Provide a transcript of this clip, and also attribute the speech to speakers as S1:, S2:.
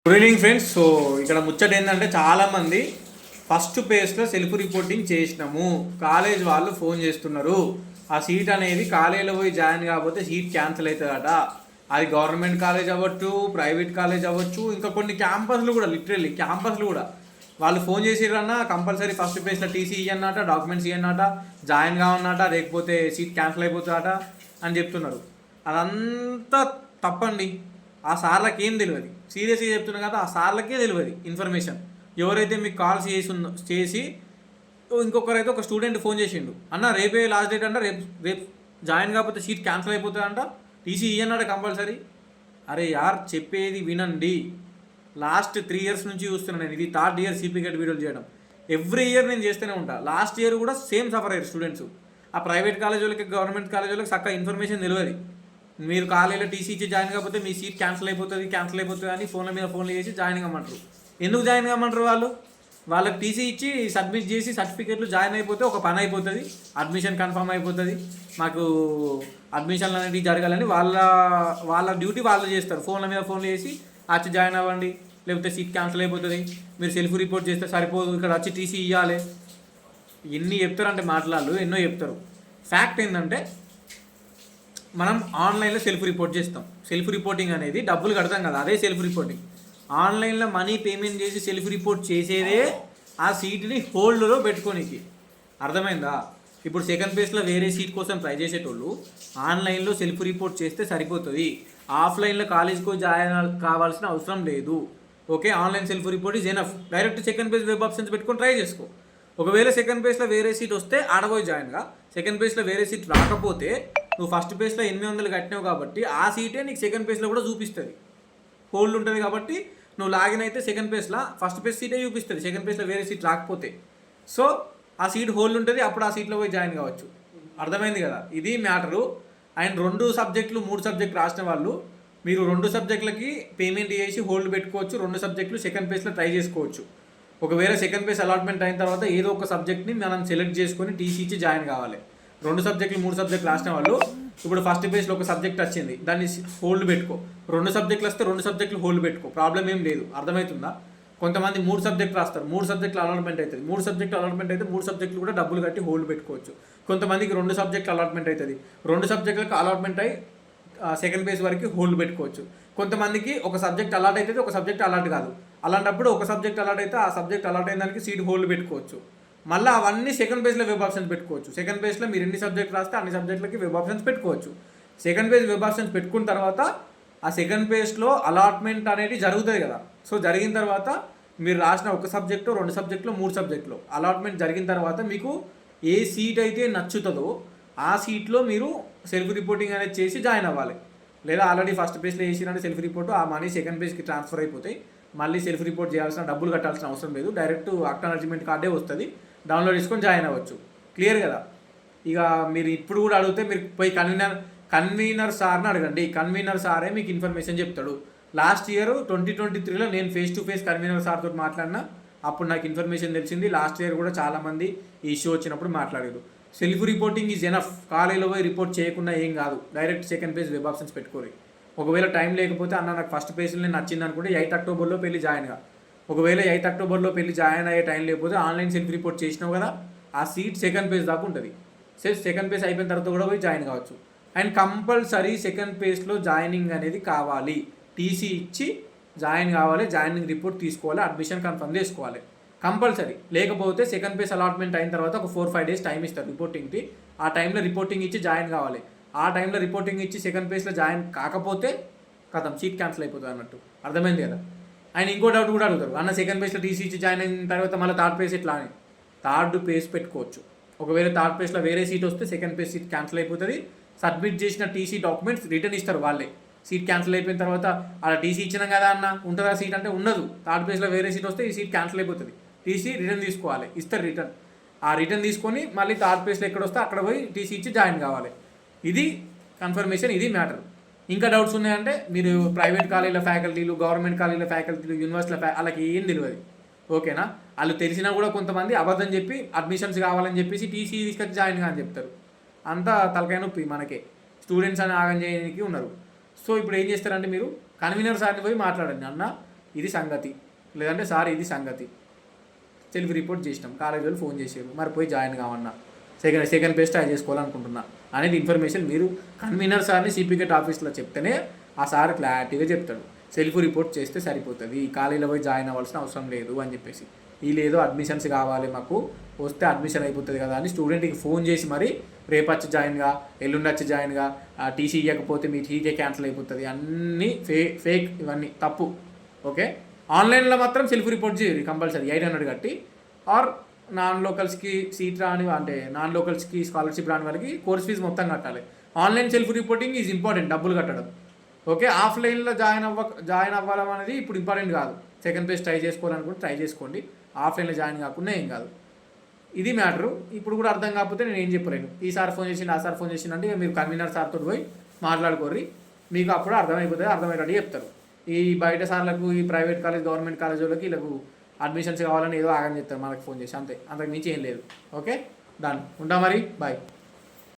S1: Good evening friends. So ఇక్కడ ముచ్చట ఏంటంటే చాలామంది ఫస్ట్ పేజ్లో సెల్ఫ్ రిపోర్టింగ్ చేసినాము, కాలేజ్ వాళ్ళు ఫోన్ చేస్తున్నారు, ఆ సీట్ అనేది కాలేజీలో పోయి జాయిన్ కాకపోతే సీట్ క్యాన్సిల్ అవుతుందట. అది గవర్నమెంట్ కాలేజ్ అవ్వచ్చు, ప్రైవేట్ కాలేజ్ అవ్వచ్చు, ఇంకా కొన్ని క్యాంపస్లు కూడా, లిటరల్లీ క్యాంపస్లు కూడా వాళ్ళు ఫోన్ చేసిరన్నా కంపల్సరీ ఫస్ట్ పేజ్లో టీసీ ఇవ్వన్నట, డాక్యుమెంట్స్ ఇవ్వన్నట, జాయిన్ కావన్నట, లేకపోతే సీట్ క్యాన్సిల్ అయిపోతుందట అని చెప్తున్నారు. అదంతా తప్పండి. ఆ సార్లకి ఏం తెలియదు, సీరియస్గా చెప్తున్నా కదా, ఆ సార్లకే తెలియదు ఇన్ఫర్మేషన్. ఎవరైతే మీకు కాల్స్ చేసి ఇంకొకరైతే ఒక స్టూడెంట్ ఫోన్ చేసిండు, అన్న రేపే లాస్ట్ డేట్ అంట, రేపు జాయిన్ కాకపోతే సీట్ క్యాన్సిల్ అయిపోతుందంట, టీసీ ఇయ్యన్నాడు కంపల్సరీ. అరే యార్, చెప్పేది వినండి. లాస్ట్ 3 years నుంచి చూస్తున్నాను నేను, ఇది 3rd year సిపికెట్ వీడియోలు చేయడం. ఎవ్రీ ఇయర్ నేను చేస్తూనే ఉంటా. లాస్ట్ ఇయర్ కూడా సేమ్ సఫర్ అయ్యారు స్టూడెంట్స్. ఆ ప్రైవేట్ కాలేజ్ వాళ్ళకి, గవర్నమెంట్ కాలేజ్ వాళ్ళకి చక్కగా ఇన్ఫర్మేషన్ తెలియదు. మీరు కాలేజీలో టీసీ ఇచ్చి జాయిన్ కాకపోతే మీ సీట్ క్యాన్సిల్ అయిపోతుంది అని ఫోన్ల మీద ఫోన్లు చేసి జాయిన్ కమ్మంటారు. ఎందుకు జాయిన్ కమ్మంటారు? వాళ్ళకి టీసీ ఇచ్చి సబ్మిట్ చేసి సర్టిఫికేట్లు జాయిన్ అయిపోతే ఒక పని అయిపోతుంది, అడ్మిషన్ కన్ఫర్మ్ అయిపోతుంది, మాకు అడ్మిషన్లు అనేవి జరగాలని వాళ్ళ డ్యూటీ వాళ్ళు చేస్తారు. ఫోన్ల మీద ఫోన్లు చేసి వచ్చి జాయిన్ అవ్వండి, లేకపోతే సీట్ క్యాన్సిల్ అయిపోతుంది, మీరు సెల్ఫ్ రిపోర్ట్ చేస్తే సరిపోదు, ఇక్కడ వచ్చి టీసీ ఇవ్వాలి. ఎన్ని చెప్తారంటే మాట్లాడాలి, ఎన్నో చెప్తారు. ఫ్యాక్ట్ ఏంటంటే మనం ఆన్లైన్లో సెల్ఫ్ రిపోర్ట్ చేస్తాం. సెల్ఫ్ రిపోర్టింగ్ అనేది డబ్బులు కడతాం కదా, అదే సెల్ఫ్ రిపోర్టింగ్. ఆన్లైన్లో మనీ పేమెంట్ చేసి సెల్ఫ్ రిపోర్ట్ చేసేదే ఆ సీట్ని హోల్డ్లో పెట్టుకోనికి. అర్థమైందా? ఇప్పుడు సెకండ్ ప్లేస్లో వేరే సీట్ కోసం ట్రై చేసేటోళ్ళు ఆన్లైన్లో సెల్ఫ్ రిపోర్ట్ చేస్తే సరిపోతుంది. ఆఫ్లైన్లో కాలేజ్కి జాయిన్ కావాల్సిన అవసరం లేదు. Okay, online self report is enough. Direct second page web options పెట్టుకొని ట్రై చేసుకో. ఒకవేళ సెకండ్ పేజ్లో వేరే సీట్ వస్తే ఆడబోయి జాయిన్గా, సెకండ్ పేజ్లో వేరే సీట్ రాకపోతే నువ్వు ఫస్ట్ పేజ్లో 800 కట్టినావు కాబట్టి ఆ సీటే నీకు సెకండ్ పేజ్లో కూడా చూపిస్తుంది. హోల్డ్ ఉంటుంది కాబట్టి నువ్వు లాగిన్ అయితే సెకండ్ పేజ్లో ఫస్ట్ పేజ్ సీటే చూపిస్తుంది, సెకండ్ పేజ్లో వేరే సీట్ రాకపోతే. సో ఆ సీట్ హోల్డ్ ఉంటుంది, అప్పుడు ఆ సీట్లో పోయి జాయిన్ కావచ్చు. అర్థమైంది కదా, ఇది మ్యాటరు. అండ్ 2 సబ్జెక్టులు 3 సబ్జెక్టులు రాసిన వాళ్ళు మీరు 2 సబ్జెక్టులకి పేమెంట్ చేసి హోల్డ్ పెట్టుకోవచ్చు. 2 సబ్జెక్టులు సెకండ్ పేజ్లో ట్రై చేసుకోవచ్చు. ఒకవేళ సెకండ్ పేజ్ అలాట్మెంట్ అయిన తర్వాత ఏదో ఒక సబ్జెక్ట్ని మనం సెలెక్ట్ చేసుకొని టీసీ ఇచ్చి జాయిన్ కావాలి. 2 సబ్జెక్టులు 3 సబ్జెక్టులు రాసిన వాళ్ళు ఇప్పుడు ఫస్ట్ పేజ్లో ఒక సబ్జెక్ట్ వచ్చింది, దాన్ని హోల్డ్ పెట్టుకో. 2 సబ్జెక్టులు వస్తే 2 సబ్జెక్టులు హోల్డ్ పెట్టుకో, ప్రాబ్లం ఏం లేదు. అర్థమవుతుందా? కొంతమంది 3 సబ్జెక్టులు రాస్తారు, 3 సబ్జెక్టులు అలాట్మెంట్ అవుతుంది. 3 సబ్జెక్టులు అలాట్మెంట్ అయితే 3 సబ్జెక్టులు కూడా డబ్బులు కట్టి హోల్డ్ పెట్టుకోవచ్చు. కొంతమందికి 2 సబ్జెక్టులు అలాట్మెంట్ అవుతుంది, 2 సబ్జెక్టులకు అలాట్మెంట్ అయ్యి సెకండ్ పేజ్ వరకు హోల్డ్ పెట్టుకోవచ్చు. కొంతమందికి ఒక సబ్జెక్ట్ అలాట్ అవుతుంది, ఒక సబ్జెక్ట్ అలాట్ కాదు. అలాంటప్పుడు ఒక సబ్జెక్ట్ అలాట్ అయితే ఆ సబ్జెక్ట్ అలాట్ అయిన దానికి సీట్ హోల్డ్ పెట్టుకోవచ్చు. మళ్ళీ అవన్నీ సెకండ్ పేజ్లో వెబ్ ఆప్షన్స్ పెట్టుకోవచ్చు. సెకండ్ పేజ్లో మీరు ఎన్ని సబ్జెక్ట్ రాస్తే అన్ని సబ్జెక్టులకి వెబ్ ఆప్షన్స్ పెట్టుకోవచ్చు. సెకండ్ పేజ్ వెబ్ ఆప్షన్స్ పెట్టుకున్న తర్వాత ఆ సెకండ్ పేజ్లో అలాట్మెంట్ అనేది జరుగుతుంది కదా. సో జరిగిన తర్వాత మీరు రాసిన ఒక సబ్జెక్టు 2 సబ్జెక్టులు 3 సబ్జెక్టులు అలాట్మెంట్ జరిగిన తర్వాత మీకు ఏ సీట్ అయితే నచ్చుతుందో ఆ సీట్లో మీరు సెల్ఫ్ రిపోర్టింగ్ అనేది చేసి జాయిన్ అవ్వాలి. లేదా ఆల్రెడీ ఫస్ట్ పేజ్లో వేసినంటే సెల్ఫ్ రిపోర్ట్, ఆ మనీ సెకండ్ పేజ్కి ట్రాన్స్ఫర్ అయిపోతాయి. మళ్ళీ సెల్ఫ్ రిపోర్ట్ చేయాల్సిన, డబ్బులు కట్టాల్సిన అవసరం లేదు. డైరెక్ట్ అక్నాలెడ్జ్మెంట్ కార్డే వస్తుంది, డౌన్లోడ్ చేసుకొని జాయిన్ అవ్వచ్చు. క్లియర్ కదా? ఇక మీరు ఇప్పుడు కూడా అడిగితే మీరు పోయి కన్వీనర్ సార్ని అడగండి. కన్వీనర్ సారే మీకు ఇన్ఫర్మేషన్ చెప్తాడు. లాస్ట్ ఇయర్ 2023లో నేను face to face convener sir తోటి మాట్లాడినా, అప్పుడు నాకు ఇన్ఫర్మేషన్ తెలిసింది. లాస్ట్ ఇయర్ కూడా చాలామంది ఈ ఇష్యూ వచ్చినప్పుడు మాట్లాడారు. Self reporting is enough. కాలేజీలో పోయి రిపోర్ట్ చేయకుండా ఏం కాదు, direct second page web options పెట్టుకోరు. ఒకవేళ టైం లేకపోతే అన్న నాకు ఫస్ట్ పేజ్లో నచ్చింది అనుకుంటే 8 అక్టోబర్లో పెళ్ళి జాయిన్గా. ఒకవేళ 8 అక్టోబర్లో పెళ్ళి జాయిన్ అయ్యే టైం లేకపోతే ఆన్లైన్ సెల్ఫ్ రిపోర్ట్ చేసినావు కదా, ఆ సీట్ సెకండ్ పేజ్ దాకా ఉంటుంది. సెకండ్ పేజ్ అయిపోయిన తర్వాత కూడా పోయి జాయిన్ కావచ్చు. అండ్ కంపల్సరీ సెకండ్ పేజ్లో జాయినింగ్ అనేది కావాలి. టీసీ ఇచ్చి జాయిన్ కావాలి, జాయినింగ్ రిపోర్ట్ తీసుకోవాలి, అడ్మిషన్ కన్ఫర్మ్ చేసుకోవాలి కంపల్సరీ. లేకపోతే సెకండ్ పేజ్ అలాట్మెంట్ అయిన తర్వాత ఒక 4-5 days టైం ఇస్తారు రిపోర్టింగ్కి. ఆ టైంలో రిపోర్టింగ్ ఇచ్చి జాయిన్ కావాలి. ఆ టైంలో రిపోర్టింగ్ ఇచ్చి సెకండ్ పేజ్లో జాయిన్ కాకపోతే కథం, సీట్ క్యాన్సిల్ అయిపోతుంది అన్నట్టు. అర్థమైంది కదా? అండ్ ఇంకో డౌట్ కూడా అడుగుతారు, అన్న సెకండ్ పేజ్లో టీసీ ఇచ్చి జాయిన్ అయిన తర్వాత మళ్ళీ థర్డ్ పేజ్ ఎట్లా అని. థర్డ్ పేజ్ పెట్టుకోవచ్చు. ఒకవేళ థర్డ్ పేజ్లో వేరే సీట్ వస్తే సెకండ్ పేజ్ సీట్ క్యాన్సిల్ అయిపోతుంది. సబ్మిట్ చేసిన టీసీ డాక్యుమెంట్స్ రిటర్న్ ఇస్తారు వాళ్ళే. సీట్ క్యాన్సిల్ అయిపోయిన తర్వాత అలా టీసీ ఇచ్చినాం కదా అన్న, ఉంటుందా సీట్ అంటే ఉండదు. థర్డ్ పేజ్లో వేరే సీట్ వస్తే ఈ సీట్ క్యాన్సిల్ అయిపోతుంది. టీసీ రిటర్న్ తీసుకోవాలి, ఇస్తారు రిటర్న్. ఆ రిటర్న్ తీసుకొని మళ్ళీ థర్డ్ పేజ్లో ఎక్కడ వస్తే అక్కడ పోయి టీసీ ఇచ్చి జాయిన్ కావాలి. ఇది కన్ఫర్మేషన్, ఇది మ్యాటర్. ఇంకా డౌట్స్ ఉన్నాయంటే మీరు ప్రైవేట్ కాలేజీల ఫ్యాకల్టీలు, గవర్నమెంట్ కాలేజీల ఫ్యాకల్టీలు, యూనివర్సిటీల వాళ్ళకి ఏం తెలియదు. ఓకేనా? వాళ్ళు తెలిసినా కూడా కొంతమంది అబద్ధం చెప్పి అడ్మిషన్స్ కావాలని చెప్పేసి టీసీ తీసుకొచ్చి జాయిన్ అని చెప్తారు. అంతా తలకాయ నొప్పి మనకే. స్టూడెంట్స్ అని ఆగం చేయడానికి ఉన్నారు. సో ఇప్పుడు ఏం చేస్తారంటే మీరు కన్వీనర్ సార్ని పోయి మాట్లాడండి, అన్న ఇది సంగతి, లేదంటే సార్ ఇది సంగతి, సెల్ఫ్ రిపోర్ట్ చేసినాం, కాలేజ్ వాళ్ళు ఫోన్ చేసారు, మరి పోయి జాయిన్ కావన్నా, సెకండ్ పేజ్ ట్రై చేసుకోవాలనుకుంటున్నా అనేది ఇన్ఫర్మేషన్ మీరు కన్వీనర్ సార్ని సిపికెట్ ఆఫీస్లో చెప్తేనే ఆ సార్ క్లారిటీగా చెప్తాడు. సెల్ఫ్ రిపోర్ట్ చేస్తే సరిపోతుంది, కాలేజీలో పోయి జాయిన్ అవ్వాల్సిన అవసరం లేదు అని చెప్పేసి. ఈ లేదు అడ్మిషన్స్ కావాలి మాకు, వస్తే అడ్మిషన్ అయిపోతుంది కదా అని స్టూడెంట్కి ఫోన్ చేసి మరి రేపు వచ్చి జాయిన్గా, ఎల్లుండి వచ్చి జాయిన్గా, టీసీ ఇవ్వకపోతే మీ టీకే క్యాన్సిల్ అయిపోతుంది, అన్నీ ఫేక్, ఇవన్నీ తప్పు. ఓకే, ఆన్లైన్లో మాత్రం సెల్ఫ్ రిపోర్ట్ చేయాలి కంపల్సరీ 800 కట్టి, ఆర్ నాన్ లోకల్స్కి సీట్ రాని అంటే నాన్ లోకల్స్కి స్కాలర్షిప్ రాని వాళ్ళకి కోర్స్ ఫీజు మొత్తం కట్టాలి. Online self reporting is important, డబ్బులు కట్టడం. ఓకే, ఆఫ్లైన్లో జాయిన్ అవ్వడం అనేది ఇప్పుడు ఇంపార్టెంట్ కాదు. సెకండ్ పేజ్ ట్రై చేసుకోవాలనుకుంటే ట్రై చేసుకోండి, ఆఫ్లైన్లో జాయిన్ కాకుండా ఏం కాదు. ఇది మ్యాటరు. ఇప్పుడు కూడా అర్థం కాకపోతే నేను ఏం చెప్పలేను. ఈ సార్ ఫోన్ చేసిండు, ఆ సార్ ఫోన్ చేసిండు, మీరు కన్వీనర్ సార్తో పోయి మాట్లాడుకోర్రి, మీకు అప్పుడు అర్థమైపోతుంది, అర్థమయ్యేటట్టు చెప్తారు. ఈ బయట సార్లకు, ఈ ప్రైవేట్ కాలేజ్, గవర్నమెంట్ కాలేజ్ వాళ్ళకి వీళ్ళకు అడ్మిషన్స్ కావాలని ఏదో ఆగని చెప్తారు మనకు ఫోన్ చేసి, అంతే, అంతకు మించి ఏం లేదు. ఓకే, డన్, ఉంటా మరి, బాయ్.